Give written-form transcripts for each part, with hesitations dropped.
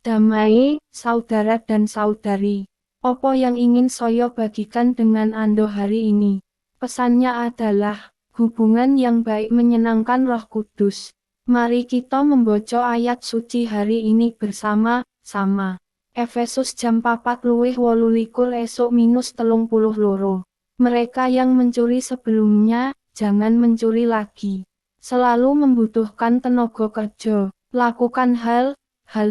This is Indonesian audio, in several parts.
Damai, saudara dan saudari. Apa yang ingin saya bagikan dengan Anda hari ini? Pesannya adalah, hubungan yang baik menyenangkan Roh Kudus. Mari kita membaca ayat suci hari ini bersama-sama. Efesus jam 4:28 esuk -32. Mereka yang mencuri sebelumnya, jangan mencuri lagi. Selalu membutuhkan tenaga kerja. Lakukan hal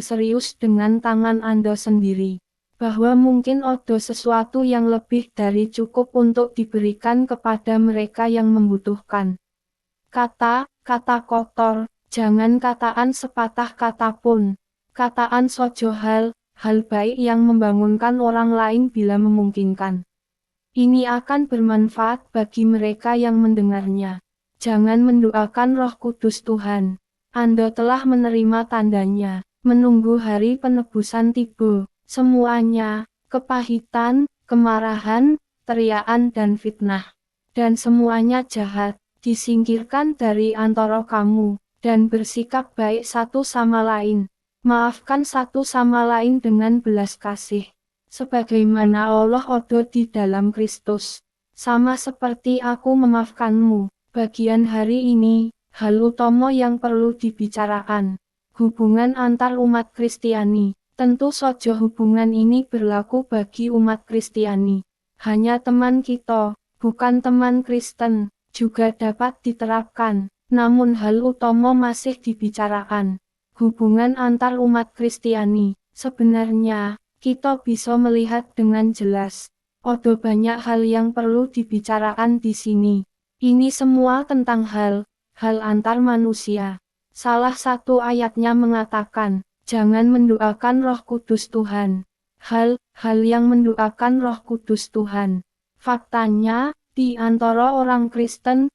serius dengan tangan Anda sendiri. Bahwa mungkin ada sesuatu yang lebih dari cukup untuk diberikan kepada mereka yang membutuhkan. Kata kotor, jangan kataan sepatah kata pun. Kataan sojo hal baik yang membangunkan orang lain bila memungkinkan. Ini akan bermanfaat bagi mereka yang mendengarnya. Jangan mendoakan Roh Kudus Tuhan. Anda telah menerima tandanya, menunggu hari penebusan tiba. Semuanya, kepahitan, kemarahan, teriakan dan fitnah, dan semuanya jahat, disingkirkan dari antara kamu, dan bersikap baik satu sama lain. Maafkan satu sama lain dengan belas kasih. Sebagaimana Allah ada di dalam Kristus. Sama seperti aku memaafkanmu. Bagian hari ini, hal utama yang perlu dibicarakan. Hubungan antar umat Kristiani. Tentu saja hubungan ini berlaku bagi umat Kristiani. Hanya teman kita, bukan teman Kristen, juga dapat diterapkan. Namun hal utama masih dibicarakan. Hubungan antar umat Kristiani. Sebenarnya, kita bisa melihat dengan jelas. Ada banyak hal yang perlu dibicarakan di sini. Ini semua tentang hal antar manusia. Salah satu ayatnya mengatakan, jangan mendoakan Roh Kudus Tuhan. Hal yang mendoakan Roh Kudus Tuhan. Faktanya, di antara orang Kristen,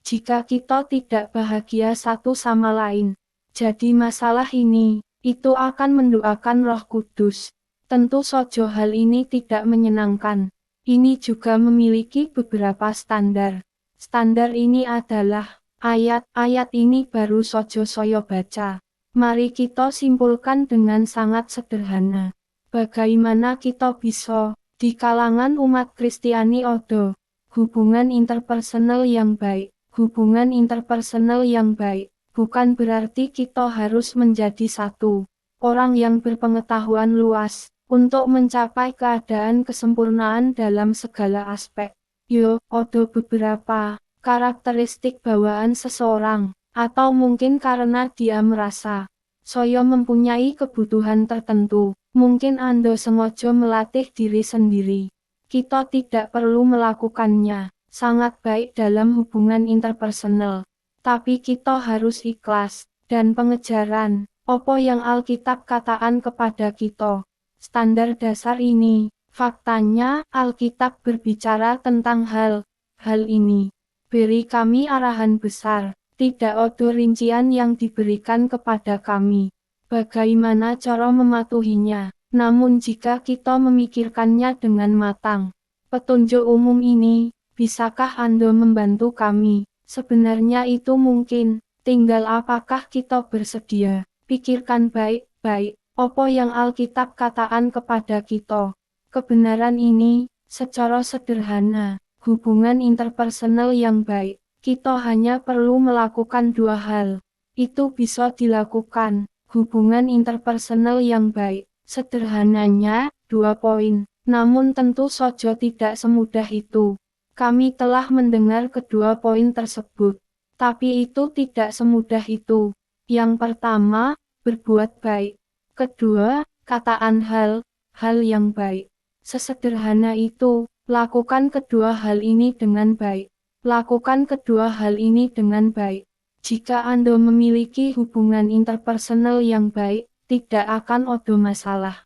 jika kita tidak bahagia satu sama lain, jadi masalah ini, itu akan mendoakan Roh Kudus. Tentu saja hal ini tidak menyenangkan. Ini juga memiliki beberapa standar. Standar ini adalah, ayat ini baru saja saya baca. Mari kita simpulkan dengan sangat sederhana. Bagaimana kita bisa, di kalangan umat Kristiani ada hubungan interpersonal yang baik. Hubungan interpersonal yang baik, bukan berarti kita harus menjadi satu orang yang berpengetahuan luas, untuk mencapai keadaan kesempurnaan dalam segala aspek. Ada beberapa karakteristik bawaan seseorang. Atau mungkin karena dia merasa, saya mempunyai kebutuhan tertentu, mungkin Anda sengaja melatih diri sendiri. Kita tidak perlu melakukannya, sangat baik dalam hubungan interpersonal. Tapi kita harus ikhlas, dan pengejaran, apa yang Alkitab katakan kepada kita. Standar dasar ini, faktanya Alkitab berbicara tentang hal ini. Beri kami arahan besar. Tidak ada rincian yang diberikan kepada kami. Bagaimana cara mematuhinya? Namun jika kita memikirkannya dengan matang, petunjuk umum ini, bisakah Anda membantu kami? Sebenarnya itu mungkin, tinggal apakah kita bersedia. Pikirkan baik-baik, apa yang Alkitab katakan kepada kita. Kebenaran ini, secara sederhana, hubungan interpersonal yang baik. Kita hanya perlu melakukan dua hal. Itu bisa dilakukan, hubungan interpersonal yang baik. Sederhananya, 2 poin. Namun tentu saja tidak semudah itu. Kami telah mendengar kedua poin tersebut. Tapi itu tidak semudah itu. Yang pertama, berbuat baik. Kedua, kataan hal yang baik. Sesederhana itu, lakukan kedua hal ini dengan baik. Lakukan kedua hal ini dengan baik. Jika Anda memiliki hubungan interpersonal yang baik, tidak akan ada masalah.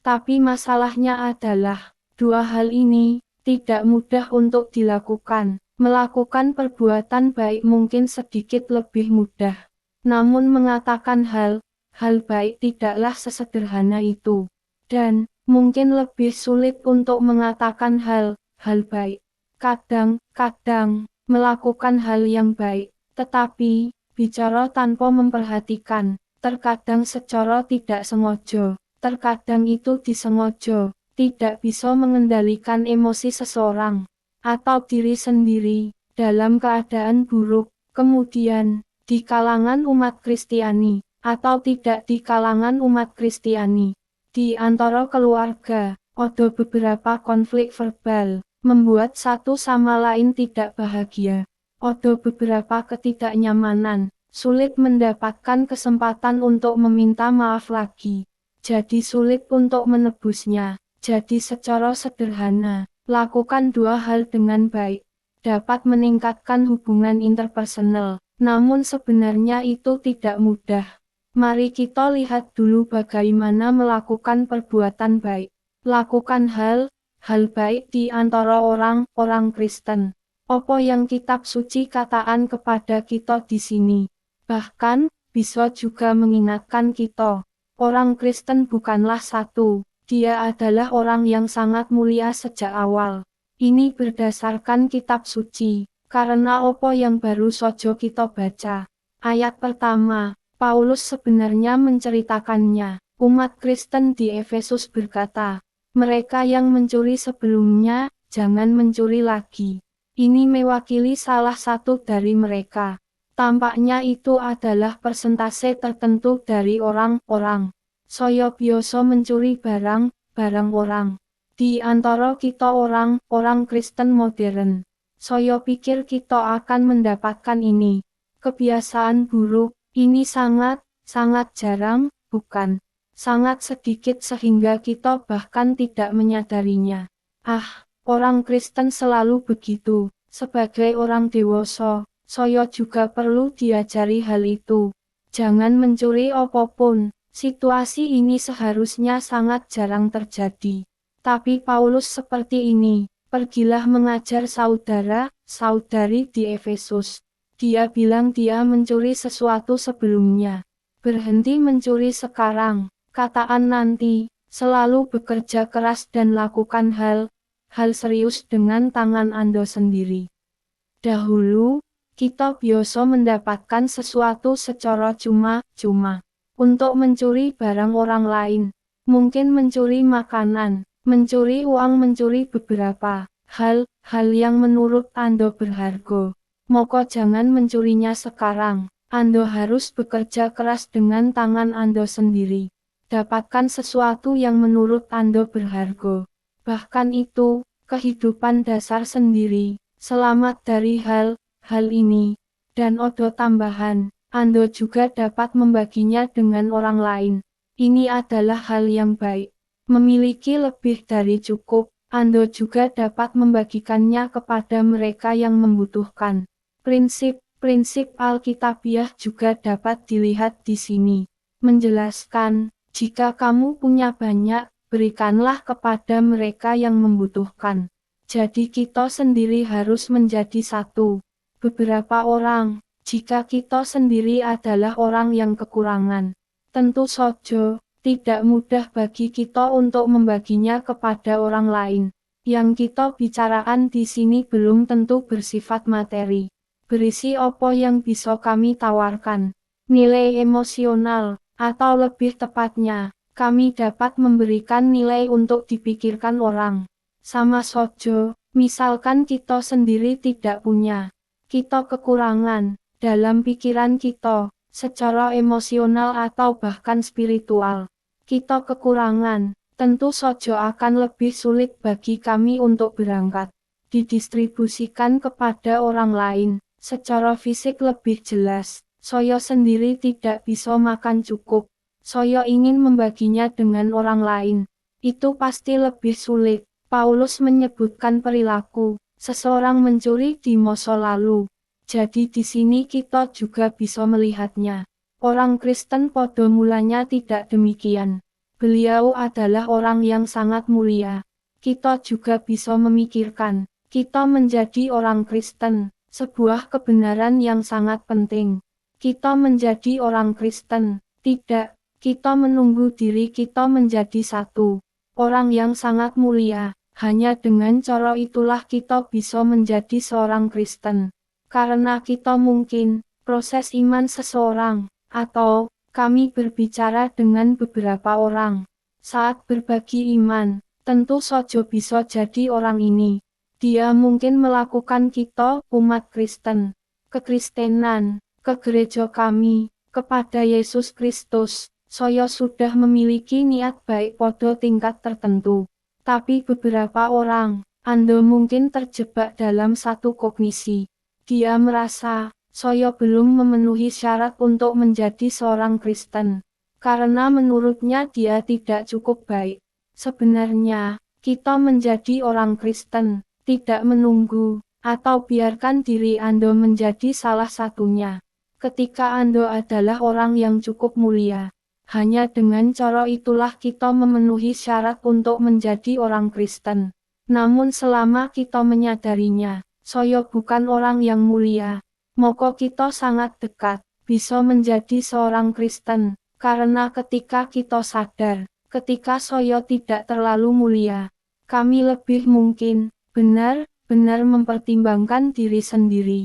Tapi masalahnya adalah, dua hal ini, tidak mudah untuk dilakukan. Melakukan perbuatan baik mungkin sedikit lebih mudah. Namun mengatakan hal baik tidaklah sesederhana itu. Dan, mungkin lebih sulit untuk mengatakan hal baik. Kadang-kadang, melakukan hal yang baik, tetapi, bicara tanpa memperhatikan, terkadang secara tidak sengaja, terkadang itu disengaja, tidak bisa mengendalikan emosi seseorang atau diri sendiri dalam keadaan buruk. Kemudian, di kalangan umat Kristiani, atau tidak di kalangan umat Kristiani, di antara keluarga, ada beberapa konflik verbal, membuat satu sama lain tidak bahagia. Ada beberapa ketidaknyamanan, sulit mendapatkan kesempatan untuk meminta maaf lagi. Jadi sulit untuk menebusnya. Jadi secara sederhana, lakukan dua hal dengan baik. Dapat meningkatkan hubungan interpersonal, namun sebenarnya itu tidak mudah. Mari kita lihat dulu bagaimana melakukan perbuatan baik. Lakukan hal baik di antara orang Kristen. Apa yang kitab suci katakan kepada kita di sini? Bahkan, bisa juga mengingatkan kita. Orang Kristen bukanlah satu, dia adalah orang yang sangat mulia sejak awal. Ini berdasarkan kitab suci, karena apa yang baru saja kita baca. Ayat pertama, Paulus sebenarnya menceritakannya. Umat Kristen di Efesus berkata, mereka yang mencuri sebelumnya, jangan mencuri lagi. Ini mewakili salah satu dari mereka. Tampaknya itu adalah persentase tertentu dari orang-orang. Saya biasa mencuri barang orang. Di antara kita orang Kristen modern, saya pikir kita akan mendapatkan ini. Kebiasaan buruk, ini sangat jarang, bukan? Sangat sedikit sehingga kita bahkan tidak menyadarinya. Orang Kristen selalu begitu. Sebagai orang dewasa, saya juga perlu diajari hal itu. Jangan mencuri apapun. Situasi ini seharusnya sangat jarang terjadi. Tapi Paulus seperti ini, pergilah mengajar saudara-saudari di Efesus. Dia bilang dia mencuri sesuatu sebelumnya. Berhenti mencuri sekarang, kataan nanti, selalu bekerja keras dan lakukan hal serius dengan tangan Anda sendiri. Dahulu, kita biasa mendapatkan sesuatu secara cuma-cuma. Untuk mencuri barang orang lain, mungkin mencuri makanan, mencuri uang, mencuri beberapa hal yang menurut Anda berharga. Maka jangan mencurinya sekarang. Anda harus bekerja keras dengan tangan Anda sendiri. Dapatkan sesuatu yang menurut Anda berharga. Bahkan itu, kehidupan dasar sendiri. Selamat dari hal ini. Dan ada tambahan, Anda juga dapat membaginya dengan orang lain. Ini adalah hal yang baik. Memiliki lebih dari cukup, Anda juga dapat membagikannya kepada mereka yang membutuhkan. Prinsip Alkitabiah juga dapat dilihat di sini. Menjelaskan, jika kamu punya banyak, berikanlah kepada mereka yang membutuhkan. Jadi kita sendiri harus menjadi satu. Beberapa orang, jika kita sendiri adalah orang yang kekurangan, tentu saja tidak mudah bagi kita untuk membaginya kepada orang lain. Yang kita bicarakan di sini belum tentu bersifat materi. Berisi apa yang bisa kami tawarkan. Nilai emosional, atau lebih tepatnya, kami dapat memberikan nilai untuk dipikirkan orang. Sama saja, misalkan kita sendiri tidak punya. Kita kekurangan, dalam pikiran kita, secara emosional atau bahkan spiritual. Kita kekurangan, tentu saja akan lebih sulit bagi kami untuk berangkat. Didistribusikan kepada orang lain, secara fisik lebih jelas. Saya sendiri tidak bisa makan cukup. Saya ingin membaginya dengan orang lain. Itu pasti lebih sulit. Paulus menyebutkan perilaku seseorang mencuri di masa lalu. Jadi di sini kita juga bisa melihatnya. Orang Kristen pada mulanya tidak demikian. Beliau adalah orang yang sangat mulia. Kita juga bisa memikirkan, kita menjadi orang Kristen, sebuah kebenaran yang sangat penting. Kita menjadi orang Kristen, tidak, kita menunggu diri kita menjadi satu. Orang yang sangat mulia, hanya dengan cara itulah kita bisa menjadi seorang Kristen. Karena kita mungkin, proses iman seseorang, atau Kami berbicara dengan beberapa orang. Saat berbagi iman, tentu saja bisa jadi orang ini. Dia mungkin melakukan kita, umat Kristen, kekristenan, ke gereja kami, kepada Yesus Kristus. Saya sudah memiliki niat baik pada tingkat tertentu. Tapi beberapa orang, Anda mungkin terjebak dalam satu kognisi. Dia merasa, saya belum memenuhi syarat untuk menjadi seorang Kristen. Karena menurutnya dia tidak cukup baik. Sebenarnya, kita menjadi orang Kristen, tidak menunggu, atau biarkan diri Anda menjadi salah satunya. Ketika Anda adalah orang yang cukup mulia, hanya dengan cara itulah kita memenuhi syarat untuk menjadi orang Kristen. Namun selama kita menyadarinya, saya bukan orang yang mulia, maka kita sangat dekat, bisa menjadi seorang Kristen, karena ketika kita sadar, ketika saya tidak terlalu mulia, kami lebih mungkin, benar-benar mempertimbangkan diri sendiri.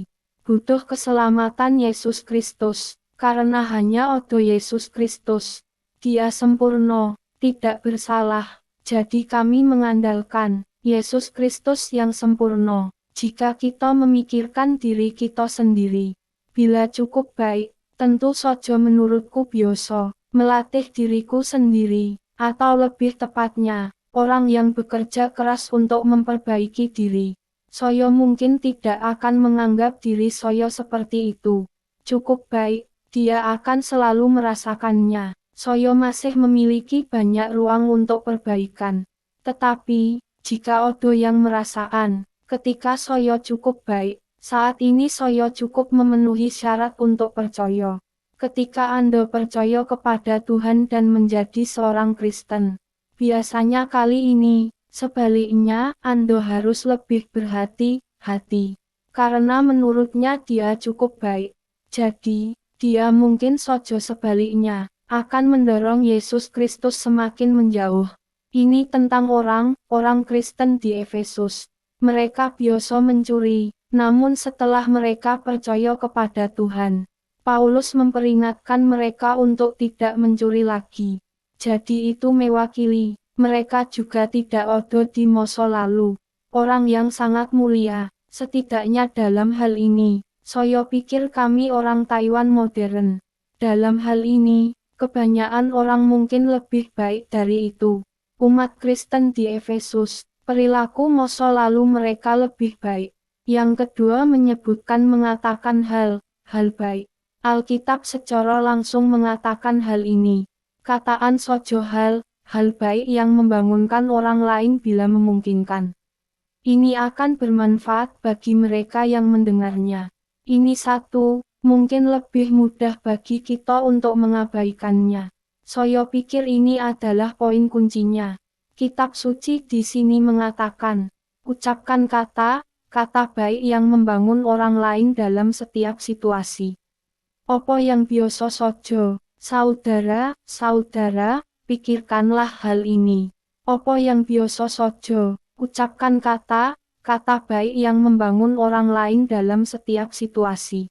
Butuh keselamatan Yesus Kristus, karena hanya ada Yesus Kristus. Dia sempurna, tidak bersalah, jadi kami mengandalkan Yesus Kristus yang sempurna. Jika kita memikirkan diri kita sendiri, bila cukup baik, tentu saja menurutku biasa, melatih diriku sendiri, atau lebih tepatnya, orang yang bekerja keras untuk memperbaiki diri. Saya mungkin tidak akan menganggap diri saya seperti itu. Cukup baik, dia akan selalu merasakannya. Saya masih memiliki banyak ruang untuk perbaikan. Tetapi, jika ada yang merasakan, ketika saya cukup baik, saat ini saya cukup memenuhi syarat untuk percaya. Ketika Anda percaya kepada Tuhan dan menjadi seorang Kristen, biasanya kali ini, sebaliknya, Anda harus lebih berhati-hati. Karena menurutnya dia cukup baik. Jadi, dia mungkin saja sebaliknya, akan mendorong Yesus Kristus semakin menjauh. Ini tentang orang Kristen di Efesus. Mereka biasa mencuri, namun setelah mereka percaya kepada Tuhan, Paulus memperingatkan mereka untuk tidak mencuri lagi. Jadi itu mewakili, mereka juga tidak ada di masa lalu. Orang yang sangat mulia, setidaknya dalam hal ini, saya pikir kami orang Taiwan modern. Dalam hal ini, kebanyakan orang mungkin lebih baik dari itu. Umat Kristen di Efesus, perilaku masa lalu mereka lebih baik. Yang kedua menyebutkan mengatakan hal baik. Alkitab secara langsung mengatakan hal ini. Kataan saja hal baik yang membangunkan orang lain bila memungkinkan. Ini akan bermanfaat bagi mereka yang mendengarnya. Ini mungkin lebih mudah bagi kita untuk mengabaikannya. Saya pikir ini adalah poin kuncinya. Kitab suci di sini mengatakan, ucapkan kata baik yang membangun orang lain dalam setiap situasi. Apa yang biasa saja, saudara, pikirkanlah hal ini. Apa yang biasa saja, ucapkan kata baik yang membangun orang lain dalam setiap situasi.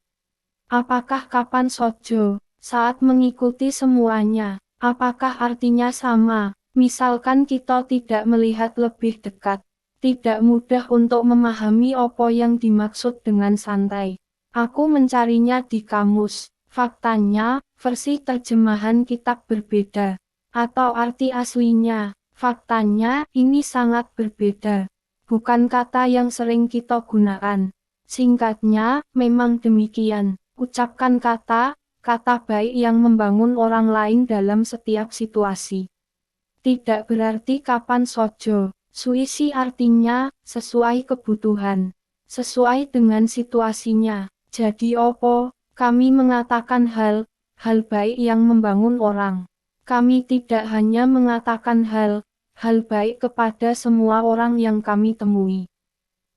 Apakah kapan saja, saat mengikuti semuanya, apakah artinya sama? Misalkan kita tidak melihat lebih dekat, tidak mudah untuk memahami apa yang dimaksud dengan santai. Aku mencarinya di kamus, faktanya, versi terjemahan kitab berbeda, atau arti aslinya, faktanya, ini sangat berbeda. Bukan kata yang sering kita gunakan. Singkatnya, memang demikian, ucapkan kata baik yang membangun orang lain dalam setiap situasi. Tidak berarti kapan saja, suisi artinya, sesuai kebutuhan, sesuai dengan situasinya. Jadi apa, kami mengatakan hal baik yang membangun orang. Kami tidak hanya mengatakan hal baik kepada semua orang yang kami temui.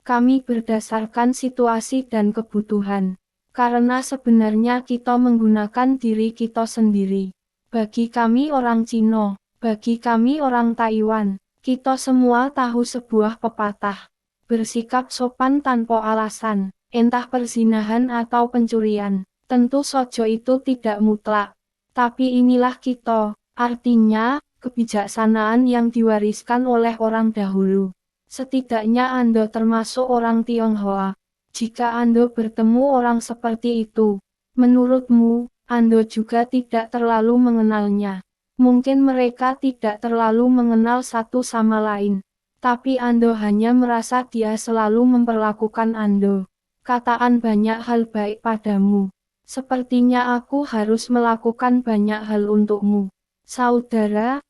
Kami berdasarkan situasi dan kebutuhan, karena sebenarnya kita menggunakan diri kita sendiri. Bagi kami orang Cina, bagi kami orang Taiwan, kita semua tahu sebuah pepatah. Bersikap sopan tanpa alasan, entah perzinahan atau pencurian, tentu saja itu tidak mutlak. Tapi inilah kita, artinya, kebijaksanaan yang diwariskan oleh orang dahulu. Setidaknya Anda termasuk orang Tionghoa. Jika Anda bertemu orang seperti itu, menurutmu, Anda juga tidak terlalu mengenalnya. Mungkin mereka tidak terlalu mengenal satu sama lain. Tapi Anda hanya merasa dia selalu memperlakukan Anda. Kataan banyak hal baik padamu. Sepertinya aku harus melakukan banyak hal untukmu. Saudara,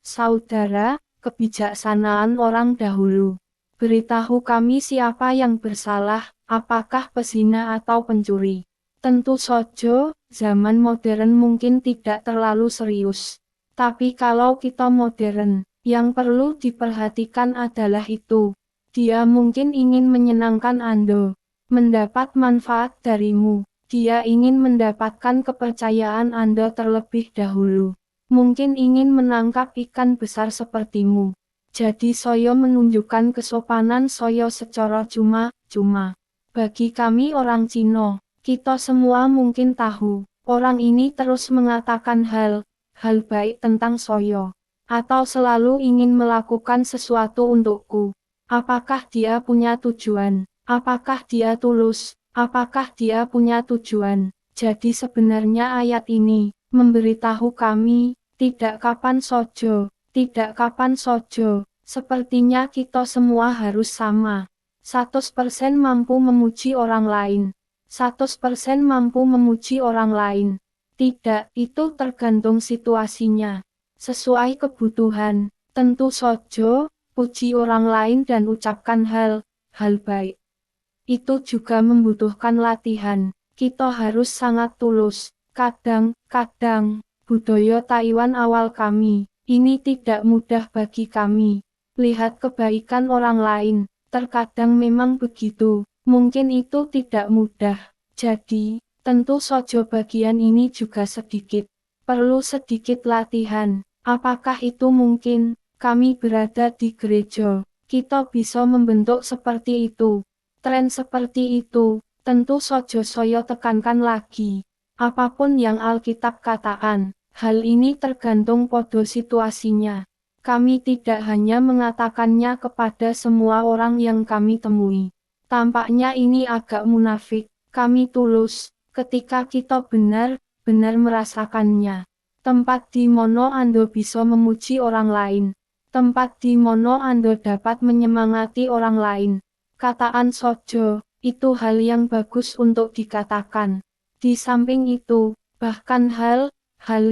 kebijaksanaan orang dahulu. Beritahu kami siapa yang bersalah, apakah pezina atau pencuri. Tentu saja, zaman modern mungkin tidak terlalu serius. Tapi kalau kita modern, yang perlu diperhatikan adalah itu. Dia mungkin ingin menyenangkan Anda, mendapat manfaat darimu. Dia ingin mendapatkan kepercayaan Anda terlebih dahulu. Mungkin ingin menangkap ikan besar sepertimu. Jadi saya menunjukkan kesopanan saya secara cuma-cuma. Bagi kami orang Cina, kita semua mungkin tahu, orang ini terus mengatakan hal baik tentang saya. Atau selalu ingin melakukan sesuatu untukku. Apakah dia punya tujuan? Apakah dia tulus? Apakah dia punya tujuan? Jadi sebenarnya ayat ini memberitahu kami, tidak kapan saja, sepertinya kita semua harus sama. 100% mampu memuji orang lain. 100% mampu memuji orang lain. Tidak, itu tergantung situasinya. Sesuai kebutuhan, tentu saja, puji orang lain dan ucapkan hal baik. Itu juga membutuhkan latihan. Kita harus sangat tulus. Kadang-kadang, budaya Taiwan awal kami, ini tidak mudah bagi kami. Lihat kebaikan orang lain, terkadang memang begitu, mungkin itu tidak mudah. Jadi, tentu saja bagian ini juga sedikit. Perlu sedikit latihan. Apakah itu mungkin? Kami berada di gereja, kita bisa membentuk seperti itu. Tren seperti itu, tentu saja saya tekankan lagi. Apapun yang Alkitab katakan, hal ini tergantung pada situasinya. Kami tidak hanya mengatakannya kepada semua orang yang kami temui. Tampaknya ini agak munafik, kami tulus, ketika kita benar-benar merasakannya. Tempat di mana Anda bisa memuji orang lain. Tempat di mana Anda dapat menyemangati orang lain. Kataan saja, itu hal yang bagus untuk dikatakan. Di samping itu, bahkan hal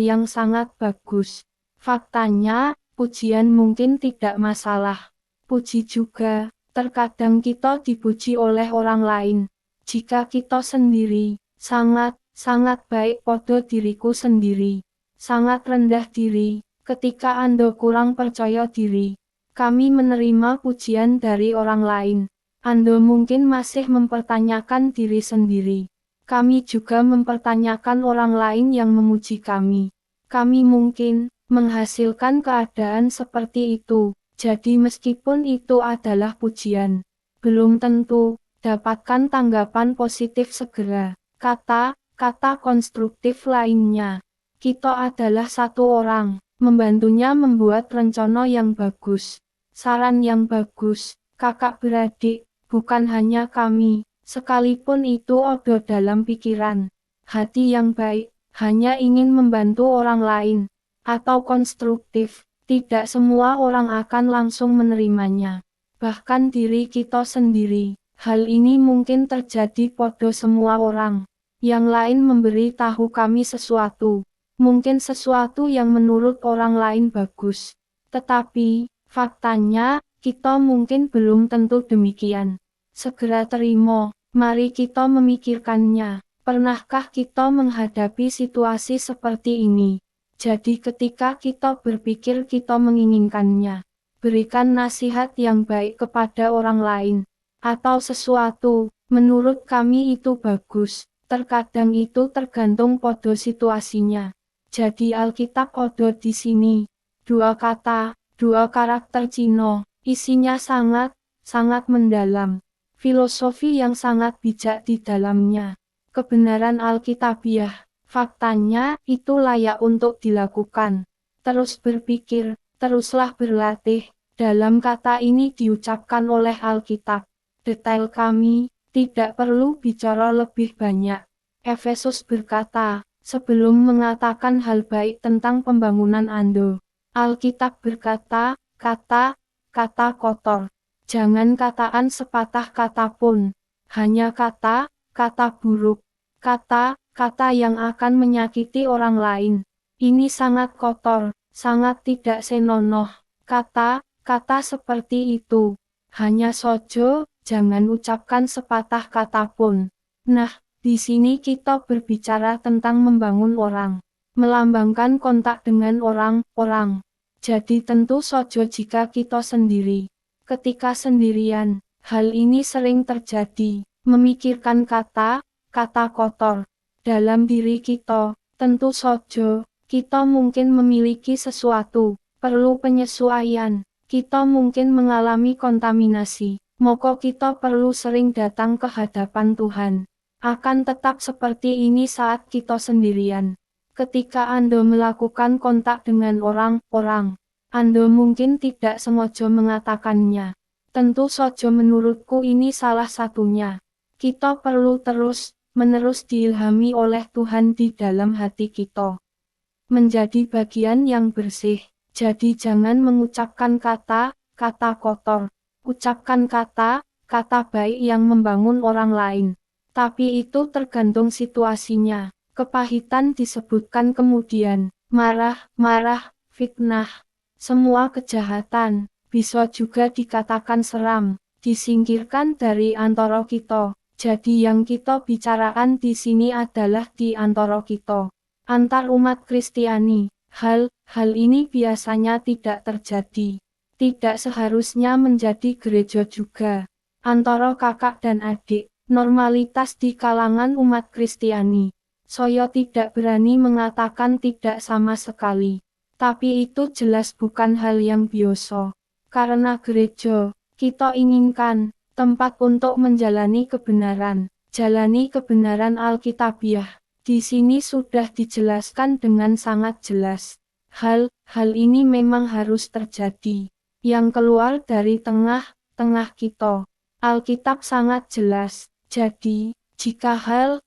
yang sangat bagus. Faktanya, pujian mungkin tidak masalah. Puji juga, terkadang kita dipuji oleh orang lain. Jika kita sendiri, sangat baik pada diriku sendiri. Sangat rendah diri, ketika Anda kurang percaya diri. Kami menerima pujian dari orang lain. Anda mungkin masih mempertanyakan diri sendiri. Kami juga mempertanyakan orang lain yang memuji kami. Kami mungkin menghasilkan keadaan seperti itu. Jadi meskipun itu adalah pujian, belum tentu dapatkan tanggapan positif segera. Kata konstruktif lainnya. Kita adalah satu orang, membantunya membuat rencana yang bagus. Saran yang bagus, kakak beradik. Bukan hanya kami, sekalipun itu ada dalam pikiran, hati yang baik, hanya ingin membantu orang lain, atau konstruktif, tidak semua orang akan langsung menerimanya. Bahkan diri kita sendiri, hal ini mungkin terjadi pada semua orang. Yang lain memberi tahu kami sesuatu, mungkin sesuatu yang menurut orang lain bagus. Tetapi, faktanya, kita mungkin belum tentu demikian. Segera terima, mari kita memikirkannya. Pernahkah kita menghadapi situasi seperti ini? Jadi ketika kita berpikir kita menginginkannya, berikan nasihat yang baik kepada orang lain. Atau sesuatu, menurut kami itu bagus. Terkadang itu tergantung pada situasinya. Jadi Alkitab ada di sini. Dua kata, dua karakter Cina, isinya sangat mendalam. Filosofi yang sangat bijak di dalamnya. Kebenaran Alkitabiah, Faktanya, itu layak untuk dilakukan. Terus berpikir, teruslah berlatih. Dalam kata ini diucapkan oleh Alkitab. Detail kami, tidak perlu bicara lebih banyak. Efesus berkata, sebelum mengatakan hal baik tentang pembangunan Ando, Alkitab berkata, kata kotor. Jangan kataan sepatah kata pun. Hanya kata buruk. Kata yang akan menyakiti orang lain. Ini sangat kotor, sangat tidak senonoh. Kata seperti itu. Hanya sojo, jangan ucapkan sepatah kata pun. Nah, di sini kita berbicara tentang membangun orang. Melambangkan kontak dengan orang. Jadi tentu sojo jika kita sendiri. Ketika sendirian, hal ini sering terjadi. Memikirkan kata kotor. Dalam diri kita, tentu sojo, kita mungkin memiliki sesuatu, perlu penyesuaian, kita mungkin mengalami kontaminasi, maka kita perlu sering datang ke hadapan Tuhan. Akan tetap seperti ini saat kita sendirian. Ketika Anda melakukan kontak dengan orang, Anda mungkin tidak sengaja mengatakannya. Tentu saja menurutku ini salah satunya. Kita perlu terus-menerus diilhami oleh Tuhan di dalam hati kita. Menjadi bagian yang bersih. Jadi jangan mengucapkan kata kotor. Ucapkan kata baik yang membangun orang lain. Tapi itu tergantung situasinya. Kepahitan disebutkan kemudian. Marah, fitnah. Semua kejahatan. Bisa juga dikatakan seram. Disingkirkan dari antara kita. Jadi yang kita bicarakan di sini adalah di antara kita. Antar umat Kristiani, hal ini biasanya tidak terjadi. Tidak seharusnya menjadi gereja juga. Antara kakak dan adik, normalitas di kalangan umat Kristiani. Saya tidak berani mengatakan tidak sama sekali. Tapi itu jelas bukan hal yang biasa. Karena gereja, kita inginkan tempat untuk menjalani kebenaran. Jalani kebenaran Alkitabiah. Di sini sudah dijelaskan dengan sangat jelas. Hal ini memang harus terjadi. Yang keluar dari tengah kita. Alkitab sangat jelas. Jadi, jika hal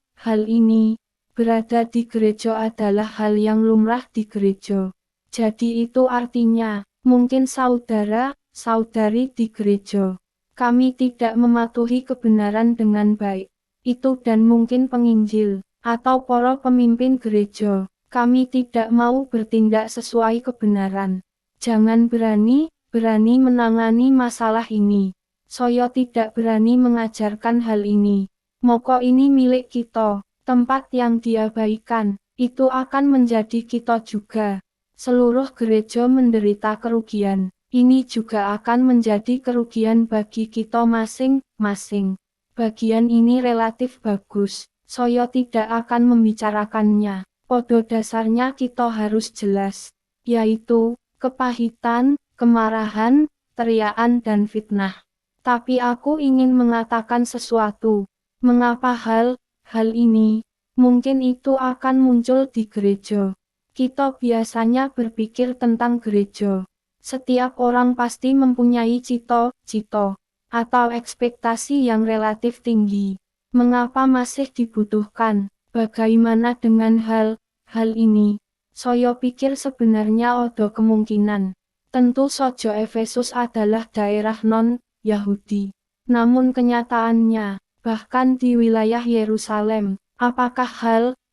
ini berada di gereja adalah hal yang lumrah di gereja. Jadi itu artinya, mungkin saudara-saudari di gereja. Kami tidak mematuhi kebenaran dengan baik. Itu dan mungkin penginjil atau para pemimpin gereja, kami tidak mau bertindak sesuai kebenaran. Jangan berani menangani masalah ini. Saya tidak berani mengajarkan hal ini. Maka ini milik kita, tempat yang diabaikan, itu akan menjadi kita juga. Seluruh gereja menderita kerugian, ini juga akan menjadi kerugian bagi kita masing-masing. Bagian ini relatif bagus. Saya tidak akan membicarakannya. Pada dasarnya kita harus jelas, yaitu kepahitan, kemarahan, teriakan dan fitnah. Tapi aku ingin mengatakan sesuatu. Mengapa hal ini? Mungkin itu akan muncul di gereja. Kita biasanya berpikir tentang gereja. Setiap orang pasti mempunyai cita-cita atau ekspektasi yang relatif tinggi. Mengapa masih dibutuhkan? Bagaimana dengan hal ini? Saya pikir sebenarnya ada kemungkinan. Tentu saja Efesus adalah daerah non-Yahudi. Namun kenyataannya, bahkan di wilayah Yerusalem, apakah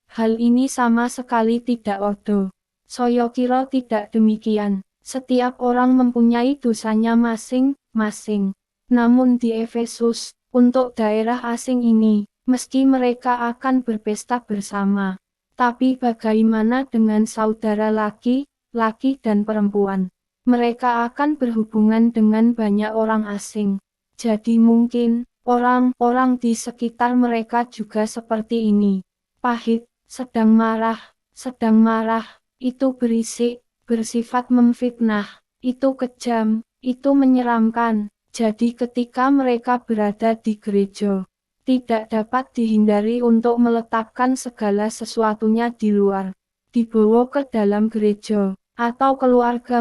hal ini sama sekali tidak ada? Saya kira tidak demikian. Setiap orang mempunyai dosanya masing-masing. Namun di Efesus, untuk daerah asing ini, meski mereka akan berpesta bersama. Tapi bagaimana dengan saudara laki-laki dan perempuan? Mereka akan berhubungan dengan banyak orang asing. Jadi mungkin, orang-orang di sekitar mereka juga seperti ini. Pahit, sedang marah, itu berisik, bersifat memfitnah, itu kejam, itu menyeramkan. Jadi ketika mereka berada di gereja, Tidak dapat dihindari untuk meletakkan segala sesuatunya di luar. Dibawa ke dalam gereja, atau keluarga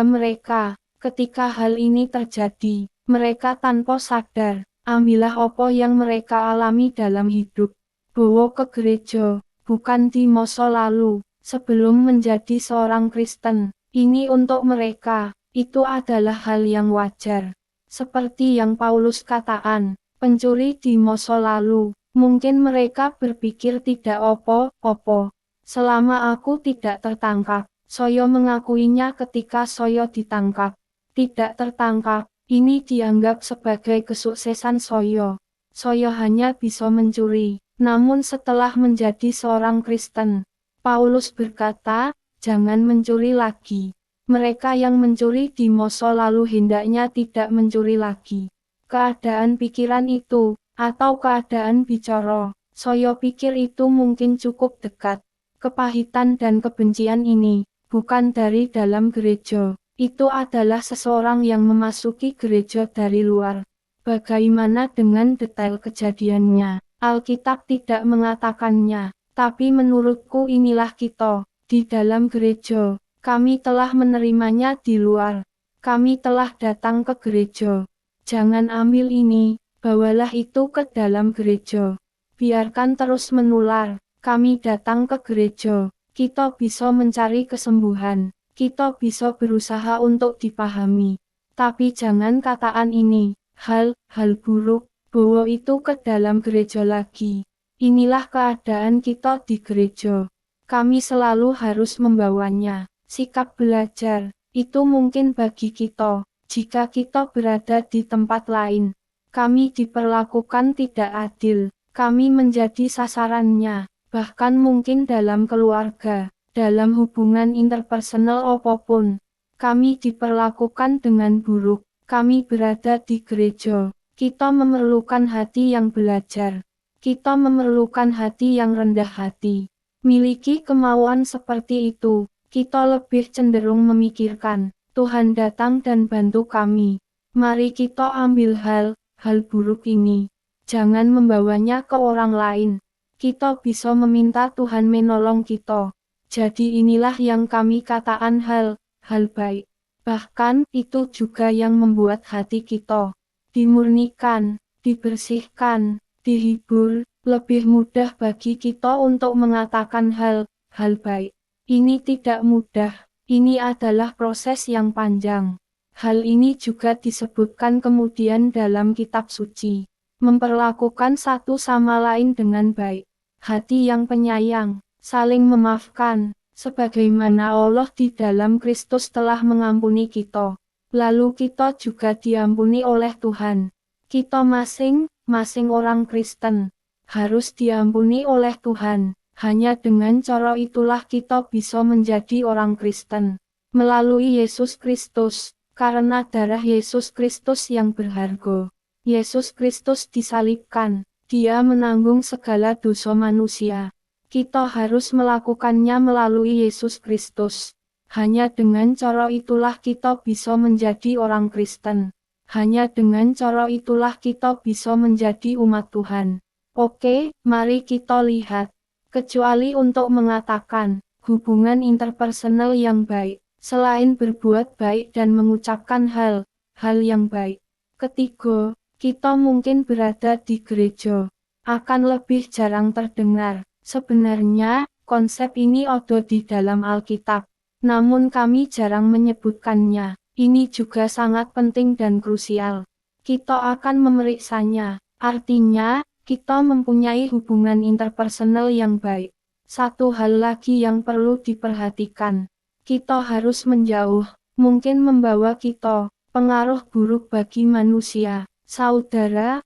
mereka. Ketika hal ini terjadi, mereka tanpa sadar, ambillah apa yang mereka alami dalam hidup. Bawa ke gereja, bukan di masa lalu, sebelum menjadi seorang Kristen. Ini untuk mereka, itu adalah hal yang wajar. Seperti yang Paulus katakan, pencuri di masa lalu, mungkin mereka berpikir tidak apa-apa. Selama aku tidak tertangkap, saya mengakuinya ketika saya ditangkap. Tidak tertangkap, ini dianggap sebagai kesuksesan saya. Saya hanya bisa mencuri, namun setelah menjadi seorang Kristen, Paulus berkata, jangan mencuri lagi. Mereka yang mencuri di masa lalu hendaknya tidak mencuri lagi. Keadaan pikiran itu, atau keadaan bicara, saya pikir itu mungkin cukup dekat. Kepahitan dan kebencian ini, bukan dari dalam gereja, itu adalah seseorang yang memasuki gereja dari luar. Bagaimana dengan detail kejadiannya? Alkitab tidak mengatakannya, tapi menurutku inilah kita, di dalam gereja. Kami telah menerimanya di luar. Kami telah datang ke gereja. Jangan ambil ini, bawalah itu ke dalam gereja. Biarkan terus menular. Kami datang ke gereja. Kita bisa mencari kesembuhan. Kita bisa berusaha untuk dipahami. Tapi jangan katakan ini, hal buruk, bawa itu ke dalam gereja lagi. Inilah keadaan kita di gereja. Kami selalu harus membawanya. Sikap belajar, itu mungkin bagi kita, jika kita berada di tempat lain. Kami diperlakukan tidak adil, kami menjadi sasarannya, bahkan mungkin dalam keluarga, dalam hubungan interpersonal apapun. Kami diperlakukan dengan buruk, kami berada di gereja, kita memerlukan hati yang belajar. Kita memerlukan hati yang rendah hati. Miliki kemauan seperti itu. Kita lebih cenderung memikirkan, Tuhan datang dan bantu kami. Mari kita ambil hal buruk ini. Jangan membawanya ke orang lain. Kita bisa meminta Tuhan menolong kita. Jadi inilah yang kami katakan hal baik. Bahkan itu juga yang membuat hati kita dimurnikan, dibersihkan, dihibur. Lebih mudah bagi kita untuk mengatakan hal baik. Ini tidak mudah, ini adalah proses yang panjang. Hal ini juga disebutkan kemudian dalam kitab suci. Memperlakukan satu sama lain dengan baik. Hati yang penyayang, saling memaafkan, sebagaimana Allah di dalam Kristus telah mengampuni kita. Lalu kita juga diampuni oleh Tuhan. Kita masing-masing orang Kristen, harus diampuni oleh Tuhan. Hanya dengan cara itulah kita bisa menjadi orang Kristen. Melalui Yesus Kristus, karena darah Yesus Kristus yang berharga. Yesus Kristus disalibkan, Dia menanggung segala dosa manusia. Kita harus melakukannya melalui Yesus Kristus. Hanya dengan cara itulah kita bisa menjadi orang Kristen. Hanya dengan cara itulah kita bisa menjadi umat Tuhan. Oke, mari kita lihat. Kecuali untuk mengatakan, hubungan interpersonal yang baik, selain berbuat baik dan mengucapkan hal yang baik. Ketiga, kita mungkin berada di gereja, akan lebih jarang terdengar. Sebenarnya, konsep ini ada di dalam Alkitab, namun kami jarang menyebutkannya. Ini juga sangat penting dan krusial. Kita akan memeriksanya, artinya, kita mempunyai hubungan interpersonal yang baik. Satu hal lagi yang perlu diperhatikan. Kita harus menjauh, mungkin membawa kita, pengaruh buruk bagi manusia. Saudara,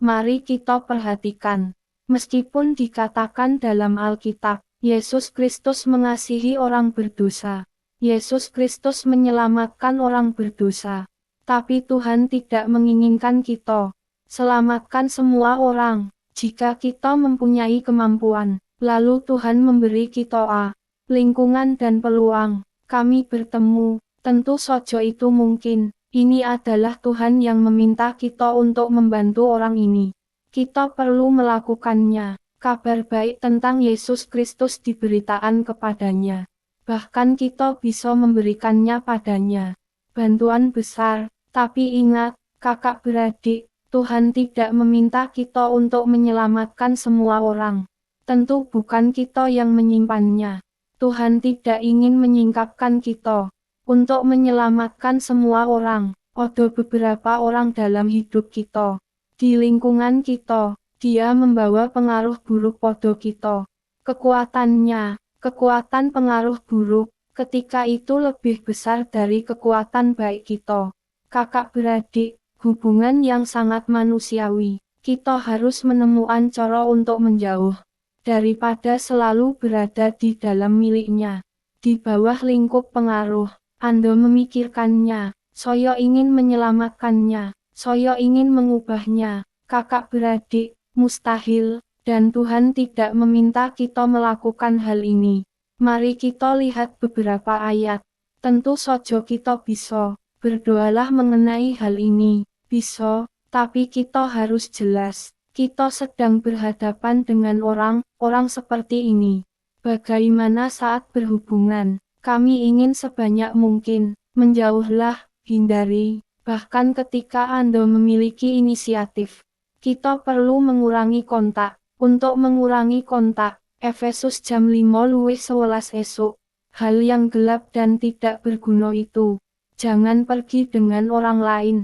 mari kita perhatikan. Meskipun dikatakan dalam Alkitab, Yesus Kristus mengasihi orang berdosa. Yesus Kristus menyelamatkan orang berdosa. Tapi Tuhan tidak menginginkan kita selamatkan semua orang. Jika kita mempunyai kemampuan, lalu Tuhan memberi kita lingkungan dan peluang, kami bertemu, tentu saja itu mungkin. Ini adalah Tuhan yang meminta kita untuk membantu orang ini. Kita perlu melakukannya. Kabar baik tentang Yesus Kristus diberitakan kepadanya. Bahkan kita bisa memberikannya padanya. Bantuan besar, tapi ingat, kakak beradik, Tuhan tidak meminta kita untuk menyelamatkan semua orang. Tentu bukan kita yang menyimpannya. Tuhan tidak ingin menyingkapkan kita untuk menyelamatkan semua orang. Ada beberapa orang dalam hidup kita, di lingkungan kita, dia membawa pengaruh buruk pada kita. Kekuatan pengaruh buruk, ketika itu lebih besar dari kekuatan baik kita. Kakak beradik, hubungan yang sangat manusiawi. Kita harus menemukan cara untuk menjauh, daripada selalu berada di dalam miliknya. Di bawah lingkup pengaruh, Anda memikirkannya, saya ingin menyelamatkannya, saya ingin mengubahnya. Kakak beradik, mustahil, dan Tuhan tidak meminta kita melakukan hal ini. Mari kita lihat beberapa ayat. Tentu saja kita bisa, berdoalah mengenai hal ini, bisa, tapi kita harus jelas. Kita sedang berhadapan dengan orang seperti ini. Bagaimana saat berhubungan? Kami ingin sebanyak mungkin, menjauhlah, hindari, bahkan ketika Anda memiliki inisiatif. Kita perlu mengurangi kontak. Untuk mengurangi kontak, Efesus jam 5:11 esok. Hal yang gelap dan tidak berguna itu. Jangan pergi dengan orang lain.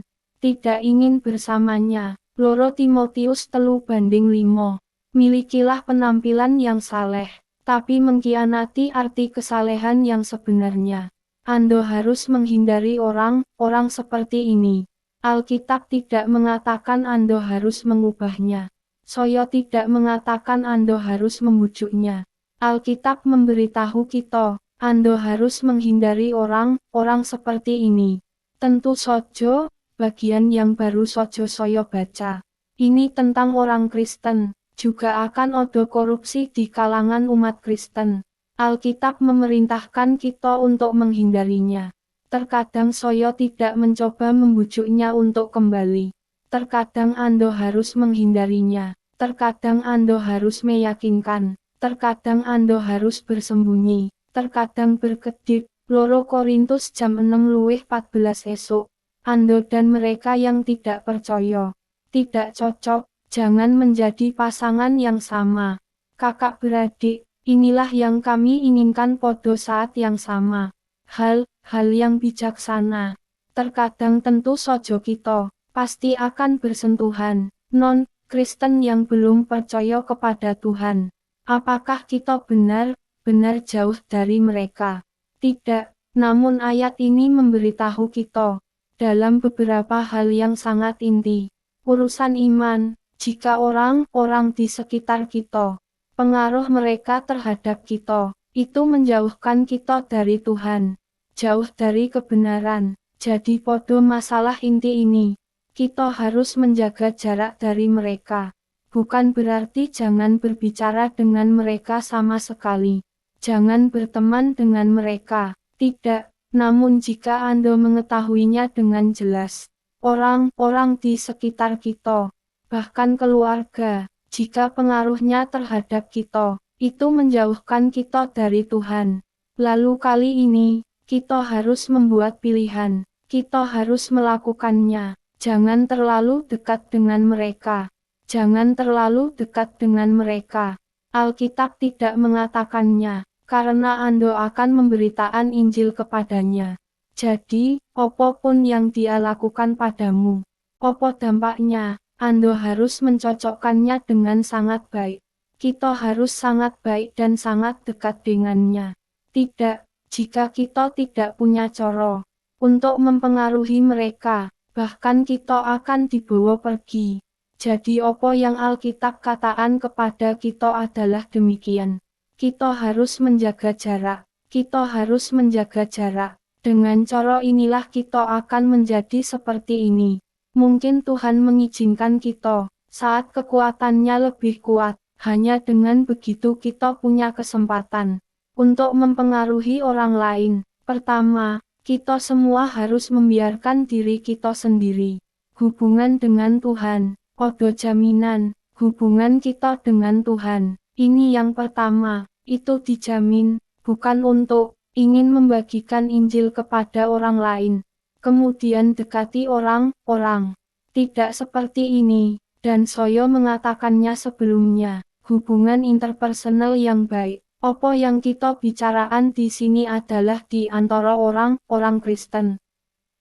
Tidak ingin bersamanya. 2 Timotius 3:5. Milikilah penampilan yang saleh, tapi mengkhianati arti kesalehan yang sebenarnya. Anda harus menghindari orang seperti ini. Alkitab tidak mengatakan Anda harus mengubahnya. Saya tidak mengatakan Anda harus membujuknya. Alkitab memberitahu kita, Anda harus menghindari orang seperti ini. Tentu saja, bagian yang baru saja saya baca. Ini tentang orang Kristen, juga akan ada korupsi di kalangan umat Kristen. Alkitab memerintahkan kita untuk menghindarinya. Terkadang saya tidak mencoba membujuknya untuk kembali. Terkadang Anda harus menghindarinya. Terkadang Anda harus meyakinkan. Terkadang Anda harus bersembunyi. Terkadang berkedip. 2 Korintus jam 6:14 esok. Anda dan mereka yang tidak percaya, tidak cocok, jangan menjadi pasangan yang sama. Kakak beradik, inilah yang kami inginkan pada saat yang sama. Hal yang bijaksana. Terkadang tentu saja kita pasti akan bersentuhan. Non-Kristen yang belum percaya kepada Tuhan. Apakah kita benar jauh dari mereka? Tidak, namun ayat ini memberitahu kita dalam beberapa hal yang sangat inti. Urusan iman, jika orang-orang di sekitar kita, pengaruh mereka terhadap kita, itu menjauhkan kita dari Tuhan. Jauh dari kebenaran. Jadi pada masalah inti ini, kita harus menjaga jarak dari mereka. Bukan berarti jangan berbicara dengan mereka sama sekali. Jangan berteman dengan mereka. Tidak, namun jika Anda mengetahuinya dengan jelas, orang-orang di sekitar kita, bahkan keluarga, jika pengaruhnya terhadap kita, itu menjauhkan kita dari Tuhan. Lalu kali ini, kita harus membuat pilihan, kita harus melakukannya. Jangan terlalu dekat dengan mereka. Jangan terlalu dekat dengan mereka. Alkitab tidak mengatakannya, karena Anda akan memberitakan Injil kepadanya. Jadi, apapun yang dia lakukan padamu, apa dampaknya, Anda harus mencocokkannya dengan sangat baik. Kita harus sangat baik dan sangat dekat dengannya. Tidak, jika kita tidak punya cara untuk mempengaruhi mereka, bahkan kita akan dibawa pergi. Jadi apa yang Alkitab katakan kepada kita adalah demikian. Kita harus menjaga jarak. Kita harus menjaga jarak. Dengan cara inilah kita akan menjadi seperti ini. Mungkin Tuhan mengizinkan kita, saat kekuatannya lebih kuat, hanya dengan begitu kita punya kesempatan untuk mempengaruhi orang lain. Pertama, Kita semua harus membiarkan diri kita sendiri. Hubungan dengan Tuhan, odo jaminan, hubungan kita dengan Tuhan. Ini yang pertama, itu dijamin, bukan untuk ingin membagikan Injil kepada orang lain. Kemudian dekati orang-orang. Tidak seperti ini, dan saya mengatakannya sebelumnya, hubungan interpersonal yang baik. Apa yang kita bicarakan di sini adalah di antara orang-orang Kristen.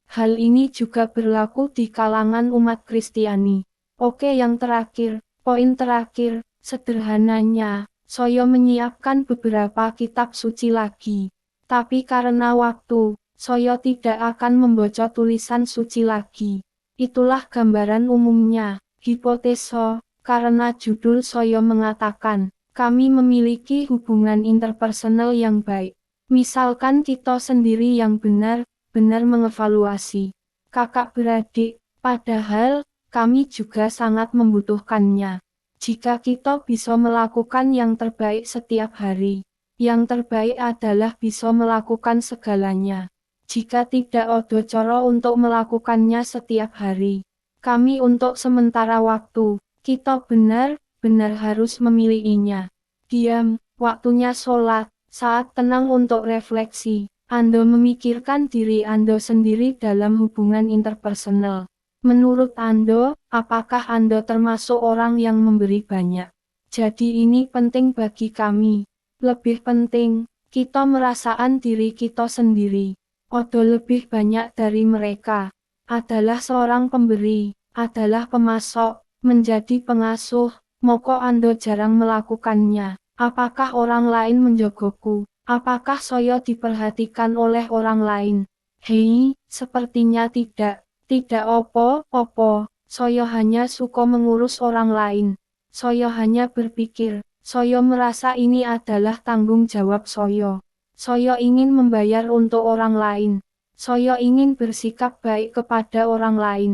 Hal ini juga berlaku di kalangan umat Kristiani. Oke, yang terakhir, poin terakhir, sederhananya, saya menyiapkan beberapa kitab suci lagi. Tapi karena waktu, saya tidak akan membaca tulisan suci lagi. Itulah gambaran umumnya, hipotesa, karena judul saya mengatakan, kami memiliki hubungan interpersonal yang baik. Misalkan kita sendiri yang benar mengevaluasi kakak beradik, padahal kami juga sangat membutuhkannya. Jika kita bisa melakukan yang terbaik setiap hari, yang terbaik adalah bisa melakukan segalanya. Jika tidak ada cara untuk melakukannya setiap hari, kami untuk sementara waktu, kita benar-benar harus memilikinya. Diam, waktunya sholat, saat tenang untuk refleksi. Anda memikirkan diri Anda sendiri dalam hubungan interpersonal. Menurut Anda, apakah Anda termasuk orang yang memberi banyak? Jadi ini penting bagi kami. Lebih penting, kita merasakan diri kita sendiri. Odo lebih banyak dari mereka. Adalah seorang pemberi, adalah pemasok, menjadi pengasuh. Moko Anda jarang melakukannya. Apakah orang lain menjagoku? Apakah saya diperhatikan oleh orang lain? Hei, sepertinya tidak. Tidak opo-opo, saya hanya suka mengurus orang lain. Saya hanya berpikir, saya merasa ini adalah tanggung jawab saya. Saya ingin membayar untuk orang lain. Saya ingin bersikap baik kepada orang lain.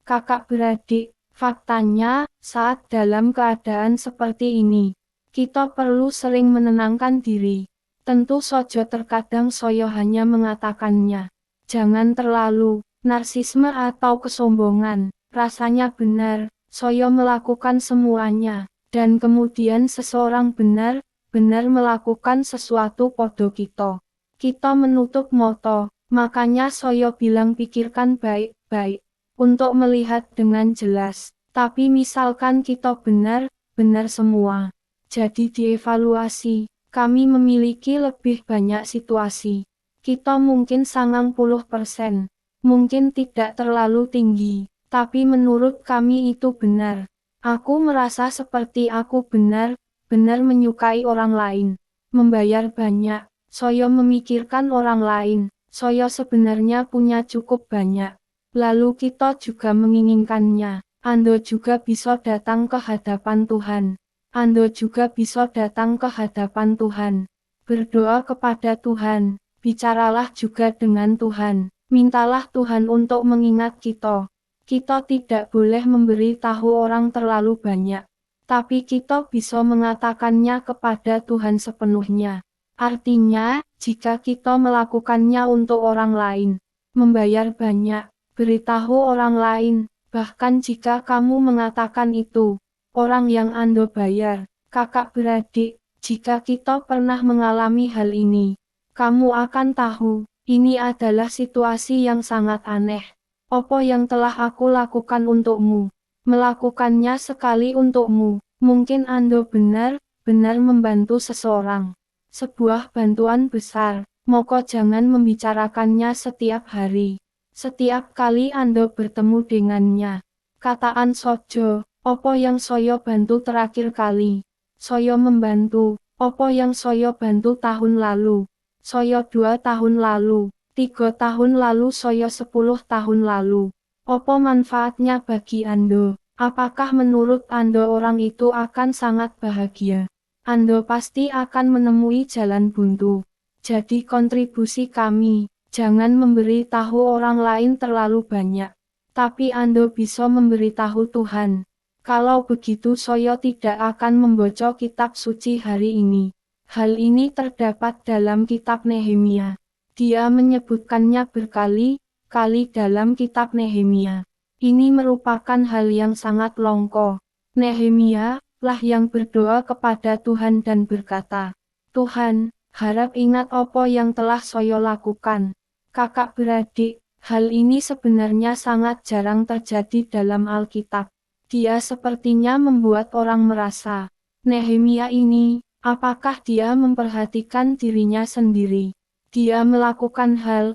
Kakak beradik, faktanya, saat dalam keadaan seperti ini, kita perlu sering menenangkan diri. Tentu saja terkadang saya hanya mengatakannya. Jangan terlalu narsisme atau kesombongan. Rasanya benar, saya melakukan semuanya. Dan kemudian seseorang benar-benar melakukan sesuatu pada kita. Kita menutup mata, makanya saya bilang pikirkan baik-baik. Untuk melihat dengan jelas. Tapi misalkan kita benar-benar semua. Jadi dievaluasi. Kami memiliki lebih banyak situasi. Kita mungkin 90%, mungkin tidak terlalu tinggi, tapi menurut kami itu benar. Aku merasa seperti aku benar-benar menyukai orang lain. Membayar banyak, saya memikirkan orang lain, saya sebenarnya punya cukup banyak. Lalu kita juga menginginkannya. Anda juga bisa datang ke hadapan Tuhan. Anda juga bisa datang ke hadapan Tuhan. Berdoa kepada Tuhan, bicaralah juga dengan Tuhan. Mintalah Tuhan untuk mengingat kita. Kita tidak boleh memberi tahu orang terlalu banyak. Tapi kita bisa mengatakannya kepada Tuhan sepenuhnya. Artinya, jika kita melakukannya untuk orang lain, membayar banyak, beritahu orang lain, bahkan jika kamu mengatakan itu, orang yang Anda bayar, kakak beradik, jika kita pernah mengalami hal ini, kamu akan tahu, ini adalah situasi yang sangat aneh. Apa yang telah aku lakukan untukmu? Melakukannya sekali untukmu, mungkin Anda benar-benar membantu seseorang. Sebuah bantuan besar, moko jangan membicarakannya setiap hari. Setiap kali Anda bertemu dengannya, kataan sojo. Apa yang saya bantu terakhir kali? Saya membantu. Apa yang saya bantu tahun lalu? Saya 2 tahun lalu. 3 tahun lalu, saya 10 tahun lalu. Apa manfaatnya bagi Anda? Apakah menurut Anda orang itu akan sangat bahagia? Anda pasti akan menemui jalan buntu. Jadi kontribusi kami, jangan memberitahu orang lain terlalu banyak. Tapi Anda bisa memberitahu Tuhan. Kalau begitu saya tidak akan membaca kitab suci hari ini. Hal ini terdapat dalam kitab Nehemia. Dia menyebutkannya berkali-kali dalam kitab Nehemia. Ini merupakan hal yang sangat langka. Nehemia lah yang berdoa kepada Tuhan dan berkata, Tuhan, harap ingat apa yang telah saya lakukan. Kakak beradik, hal ini sebenarnya sangat jarang terjadi dalam Alkitab. Dia sepertinya membuat orang merasa, Nehemia ini, apakah dia memperhatikan dirinya sendiri? Dia melakukan hal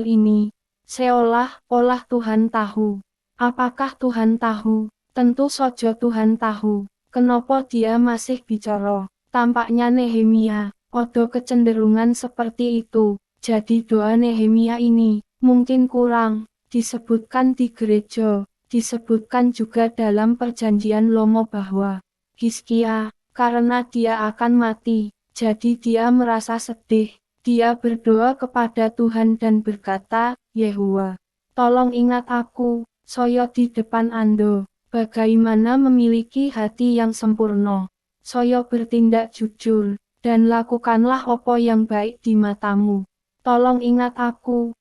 ini, seolah-olah Tuhan tahu. Apakah Tuhan tahu? Tentu saja Tuhan tahu. Kenapa dia masih bicara? Tampaknya Nehemia, ada kecenderungan seperti itu. Jadi doa Nehemia ini, mungkin kurang, disebutkan di gereja, disebutkan juga dalam perjanjian Lama bahwa, Hizkia, karena dia akan mati, jadi dia merasa sedih. Dia berdoa kepada Tuhan dan berkata, Yehuwa, tolong ingat aku, saya di depan Anda. Bagaimana memiliki hati yang sempurna. Saya bertindak jujur, dan lakukanlah apa yang baik di matamu. Tolong ingat aku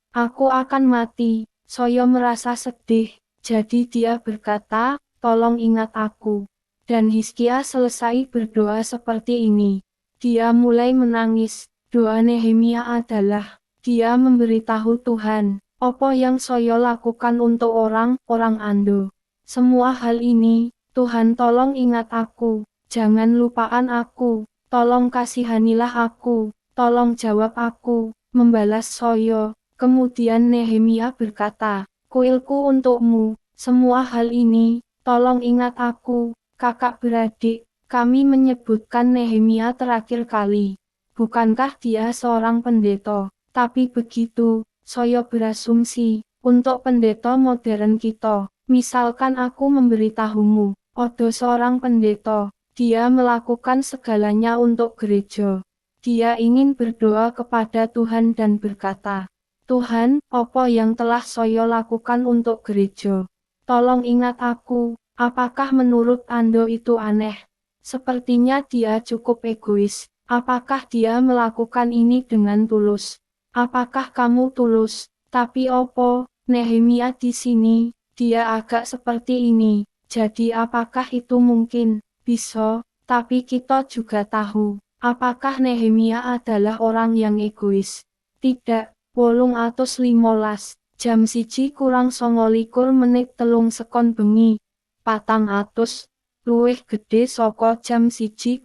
akan mati. Saya merasa sedih, jadi dia berkata, tolong ingat aku. Dan Hizkia selesai berdoa seperti ini. Dia mulai menangis. Doa Nehemia adalah, dia memberitahu Tuhan, apa yang saya lakukan untuk orang-orang Anda. Semua hal ini, Tuhan tolong ingat aku, jangan lupaan aku, tolong kasihanilah aku, tolong jawab aku, membalas saya. Kemudian Nehemia berkata, kuilku untukmu, semua hal ini, tolong ingat aku, kakak beradik, kami menyebutkan Nehemia terakhir kali. Bukankah dia seorang pendeta? Tapi begitu, saya berasumsi, untuk pendeta modern kita. Misalkan aku memberitahumu, ada seorang pendeta, dia melakukan segalanya untuk gereja. Dia ingin berdoa kepada Tuhan dan berkata, Tuhan, apa yang telah saya lakukan untuk gereja? Tolong ingat aku, apakah menurut Anda itu aneh? Sepertinya dia cukup egois. Apakah dia melakukan ini dengan tulus? Apakah kamu tulus? Tapi opo, Nehemia di sini, dia agak seperti ini. Jadi apakah itu mungkin? Bisa, tapi kita juga tahu, apakah Nehemia adalah orang yang egois? Tidak, 8:15, jam 1:09 bengi. 400, luwih gedhe saka jam 1:09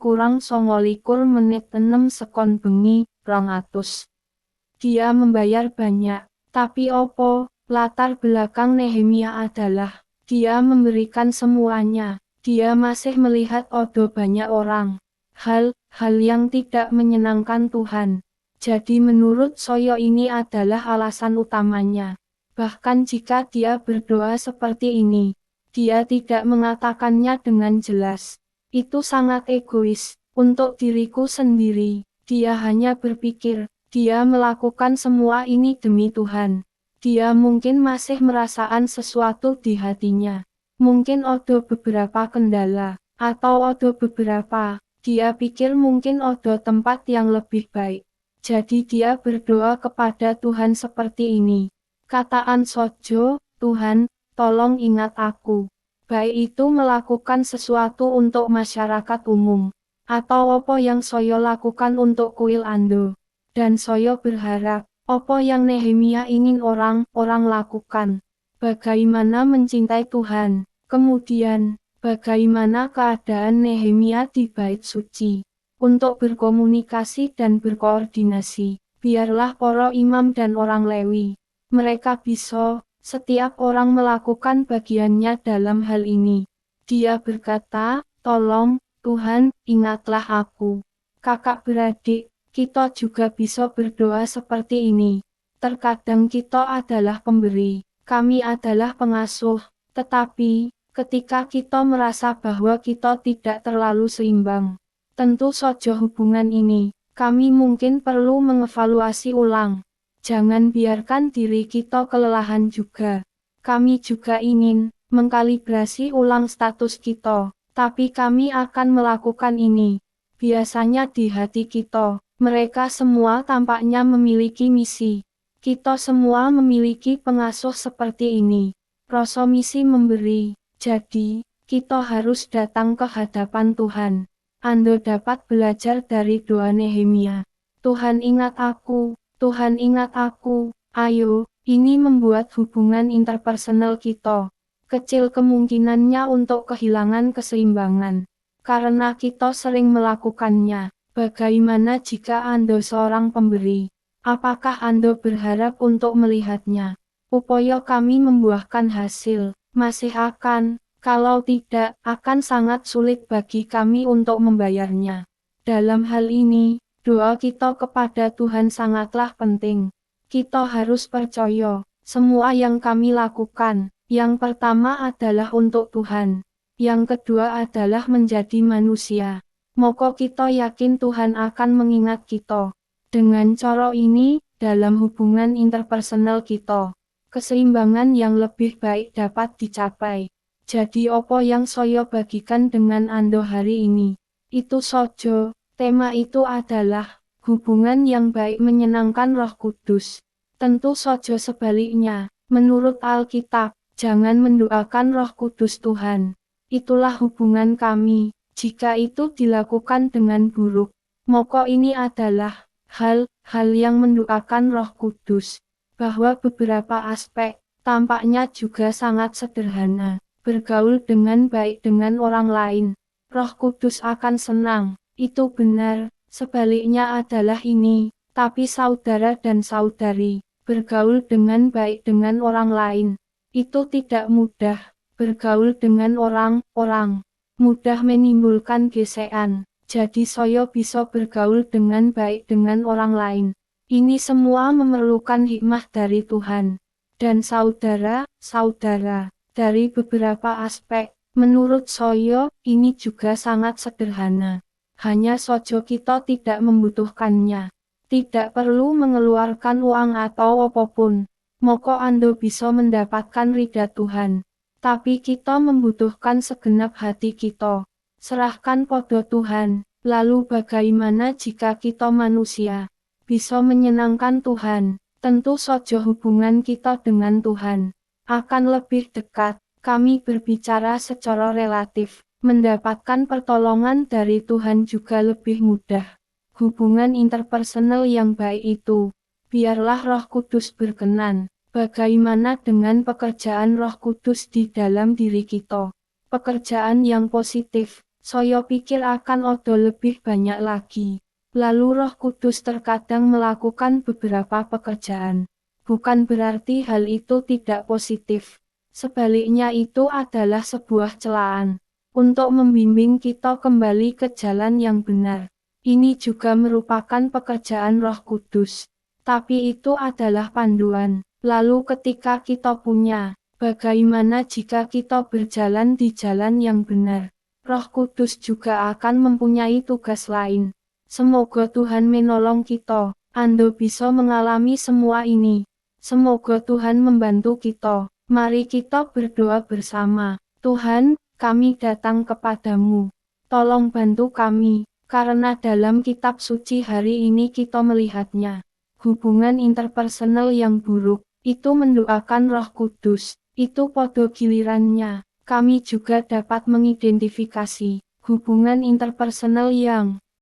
bengi, 200. Dia membayar banyak, tapi opo? Latar belakang Nehemia adalah, dia memberikan semuanya, dia masih melihat ada banyak orang. Hal yang tidak menyenangkan Tuhan. Jadi menurut saya ini adalah alasan utamanya. Bahkan jika dia berdoa seperti ini, dia tidak mengatakannya dengan jelas. Itu sangat egois, untuk diriku sendiri, dia hanya berpikir, dia melakukan semua ini demi Tuhan. Dia mungkin masih merasakan sesuatu di hatinya. Mungkin ada beberapa kendala, atau ada beberapa, dia pikir mungkin ada tempat yang lebih baik. Jadi dia berdoa kepada Tuhan seperti ini. Kataan sojo, Tuhan, tolong ingat aku. Baik itu melakukan sesuatu untuk masyarakat umum, atau apa yang saya lakukan untuk kuil Ando. Dan saya berharap, apa yang Nehemia ingin orang-orang lakukan. Bagaimana mencintai Tuhan. Kemudian, bagaimana keadaan Nehemia di bait suci. Untuk berkomunikasi dan berkoordinasi, biarlah para imam dan orang Lewi. Mereka bisa, setiap orang melakukan bagiannya dalam hal ini. Dia berkata, tolong, Tuhan, ingatlah aku. Kakak beradik, kita juga bisa berdoa seperti ini. Terkadang kita adalah pemberi, kami adalah pengasuh, tetapi, ketika kita merasa bahwa kita tidak terlalu seimbang, tentu saja hubungan ini, kami mungkin perlu mengevaluasi ulang. Jangan biarkan diri kita kelelahan juga. Kami juga ingin mengkalibrasi ulang status kita, tapi kami akan melakukan ini. Biasanya di hati kita, Mereka semua tampaknya memiliki misi. Kita semua memiliki pengasuh seperti ini. Rasa misi memberi. Jadi, kita harus datang ke hadapan Tuhan. Anda dapat belajar dari doa Nehemia. Tuhan ingat aku, Tuhan ingat aku. Ayo, ini membuat hubungan interpersonal kita kecil kemungkinannya untuk kehilangan keseimbangan. Karena kita sering melakukannya. Bagaimana jika Anda seorang pemberi? Apakah Anda berharap untuk melihatnya? Upaya kami membuahkan hasil. Masih akan, kalau tidak, akan sangat sulit bagi kami untuk membayarnya. Dalam hal ini, doa kita kepada Tuhan sangatlah penting. Kita harus percaya, semua yang kami lakukan, yang pertama adalah untuk Tuhan. Yang kedua adalah menjadi manusia. Moko kita yakin Tuhan akan mengingat kita. Dengan cara ini, dalam hubungan interpersonal kita, keseimbangan yang lebih baik dapat dicapai. Jadi apa yang saya bagikan dengan Anda hari ini? Itu saja, tema itu adalah, hubungan yang baik menyenangkan Roh Kudus. Tentu saja sebaliknya, menurut Alkitab, jangan mendoakan Roh Kudus Tuhan. Itulah hubungan kami. Jika itu dilakukan dengan buruk, maka ini adalah hal-hal yang mendoakan Roh Kudus. Bahwa beberapa aspek tampaknya juga sangat sederhana. Bergaul dengan baik dengan orang lain. Roh Kudus akan senang. Itu benar. Sebaliknya adalah ini. Tapi saudara dan saudari, bergaul dengan baik dengan orang lain. Itu tidak mudah. Bergaul dengan orang-orang mudah menimbulkan gesekan. Jadi saya bisa bergaul dengan baik dengan orang lain. Ini semua memerlukan hikmah dari Tuhan. Dan saudara-saudara, dari beberapa aspek, menurut saya, ini juga sangat sederhana. Hanya saja kita tidak membutuhkannya. Tidak perlu mengeluarkan uang atau apapun. Maka Anda bisa mendapatkan ridha Tuhan. Tapi kita membutuhkan segenap hati kita. Serahkan pada Tuhan. Lalu bagaimana jika kita manusia bisa menyenangkan Tuhan? Tentu saja hubungan kita dengan Tuhan akan lebih dekat. Kami berbicara secara relatif. Mendapatkan pertolongan dari Tuhan juga lebih mudah. Hubungan interpersonal yang baik itu, biarlah Roh Kudus berkenan. Bagaimana dengan pekerjaan Roh Kudus di dalam diri kita? Pekerjaan yang positif, saya pikir akan ada lebih banyak lagi. Lalu Roh Kudus terkadang melakukan beberapa pekerjaan. Bukan berarti hal itu tidak positif. Sebaliknya itu adalah sebuah celaan untuk membimbing kita kembali ke jalan yang benar. Ini juga merupakan pekerjaan Roh Kudus. Tapi itu adalah panduan. Lalu ketika kita punya, bagaimana jika kita berjalan di jalan yang benar? Roh Kudus juga akan mempunyai tugas lain. Semoga Tuhan menolong kita. Anda bisa mengalami semua ini. Semoga Tuhan membantu kita. Mari kita berdoa bersama. Tuhan, kami datang kepadamu. Tolong bantu kami, karena dalam kitab suci hari ini kita melihatnya. Hubungan interpersonal yang buruk. Itu mendoakan Roh Kudus, itu pada gilirannya, kami juga dapat mengidentifikasi hubungan interpersonal yang